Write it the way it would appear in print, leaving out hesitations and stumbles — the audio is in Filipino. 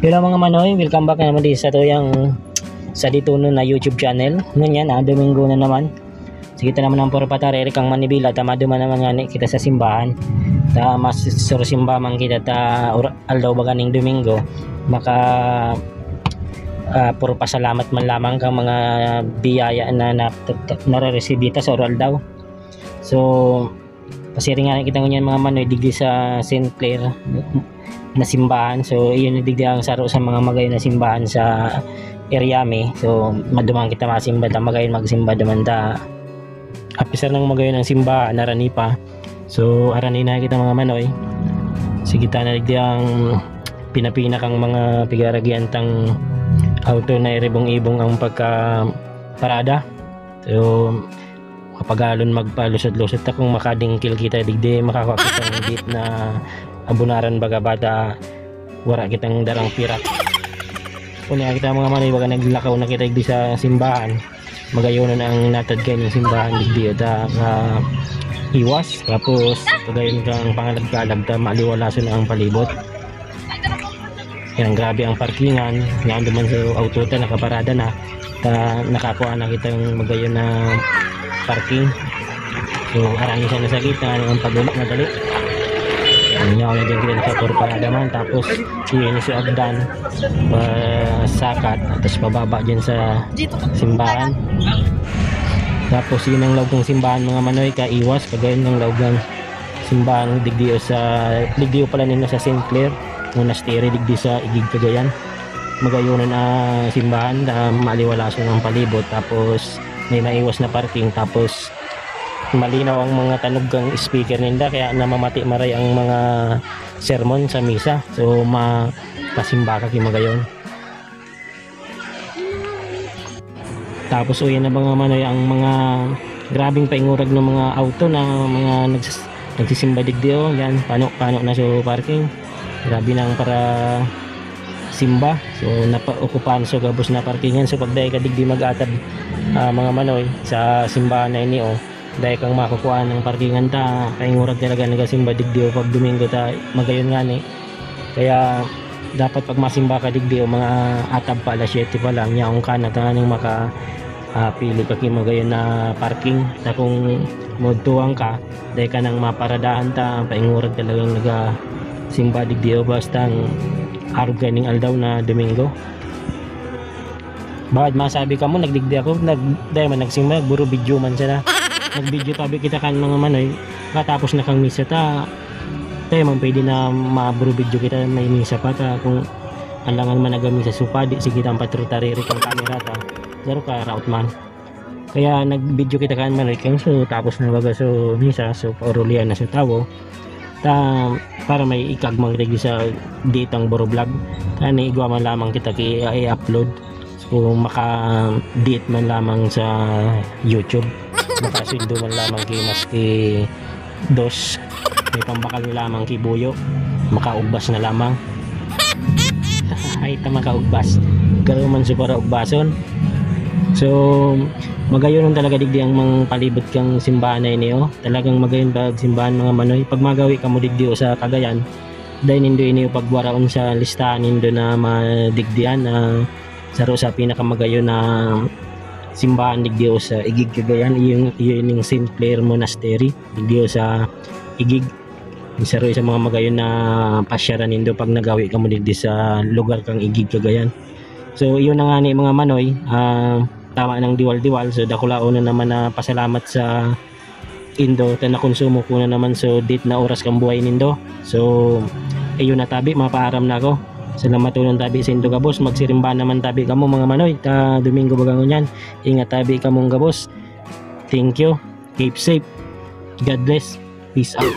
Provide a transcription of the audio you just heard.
Hello mga manoy, welcome back na naman din sa to yung sa dito no na YouTube channel. Ngunyan Domingo na naman. Sige ta naman ang puro patare kang manibila ta maduman naman ngani kita sa simbahan. Ta mas sur simba man kita ta aldaw ba ganing Domingo. Maka puro pasalamat man lamang kang mga biyaya na nare-resibita sa oral daw. So pasiringan kita ngunyan mga manoy digdi sa St. Clair na simbahan. So iyon digdi ang saro sa mga magayon na simbahan sa Eriame. So madumang kita masimba ta magayon magsimba duman ta apisar ng magayon ng simbahan narani pa. So arani na kita mga manoy. Sige ta na digdi ang pinapina kang mga pigaragian tang auto na iribong-ibong ang pagka parada. So kapagalon magpalusot-lusot ta kung makadingkil kita digdi makakuha kitang date na abunaran baga bata wara kitang darang pirak. Kunya kita mga manay baga naglakaw na kita digdi sa simbahan magayonon ang natad kay ng simbahan digdi ta iwas tapos pagayon kang pangalagkalag ta maaliwalason ang palibot. Yan grabe ang parkingan yan duman sa auto ta nakaparada na ta nakakuha na kitang magayon na parking. So arami siya na sa gitna ang pagulak na dali. Ano na din kita sa parada man tapos yun si Agdan sakat tapos pababa dyan sa simbahan. Tapos yun ang lawag ng simbahan mga manoy kaiwas pagayon ng lawag ng simbahan digdiyo pala nila sa St. Clair Monastery digdi sa Igig Cagayan. Magayonon na simbahan na maliwalason ng palibot tapos may naiwas na parking tapos malinaw ang mga tanugang speaker ninda kaya namamati maray ang mga sermon sa misa. So mapasimba ka kimagayon. Tapos uyan na ba nga manoy ang mga grabing paingurag ng mga auto na mga nagsisimba digdiyo yan pano na so parking grabe nang para simba. So napaukupan so gabos na parkingan. So pagday ka digdi mag-atad mga manoy sa simbahan na ini dahil kang makukuha ng parkingan ta paingurag talaga nagasimba digdi pag Domingo ta magayon nga ni. Kaya dapat pag masimba ka digdi mga atab pa alas 7 pa lang yaong ka na tanang maka pili ka kimagayon na parking na kung modtuang ka dahil ka nang maparadaan ta paingurag talagang nagasimba digdi basta ang arog kaning aldaw na Domingo. Bakit masabi ka mo nagdigdi ako dahil man nagsimba buro video man siya na nag-video tabi kita kan mga manoy katapos na kang misa ta tayo man pwede na maburo video kita may misa pa ta kung alangan man nagamisa supadi sige ta patrutaririk ang camera ta zero ka route man kaya nag-video kita kan manoy kang so tapos na baga so misa so paurulian na sa tawo ta para may ikagmang regi sa ditang boro vlog kani igwa man lamang kita i-upload so maka-date man lamang sa YouTube makasundo man lamang kay maski dos may pambakal lamang kay buyo makaugbas na lamang ay ta makaugbas garo man so para ugbason. So magayon talaga digdi ang mga palibot kang simbahan na ini talagang magayon pag simbahan mga manoy pag magawi ka mo digdi sa Cagayan dahil nindo ini pagwaraon sa listahan nindo na madigdian na saro sa pinakamagayon na simbahan digdi sa Igig Cagayan yung St. Clair Monastery digdi sa Igig saro sa mga magayon na pasyaran nindo pag nagawi ka mo digdi sa lugar kang Igig Cagayan. So iyon na nga ni mga manoy tama ng diwal-diwal. So dakulaon na naman na pasalamat sa Indo ta nakonsumo ko na naman so date na oras kang buhay nindo. So ayun na tabi mapaaram na ako. Salamat tulong tabi sa Indo gabos magsirimba naman tabi kamo mga manoy ta Domingo bagang yan. Ingat tabi kamong gabos. Thank you. Keep safe. God bless. Peace out.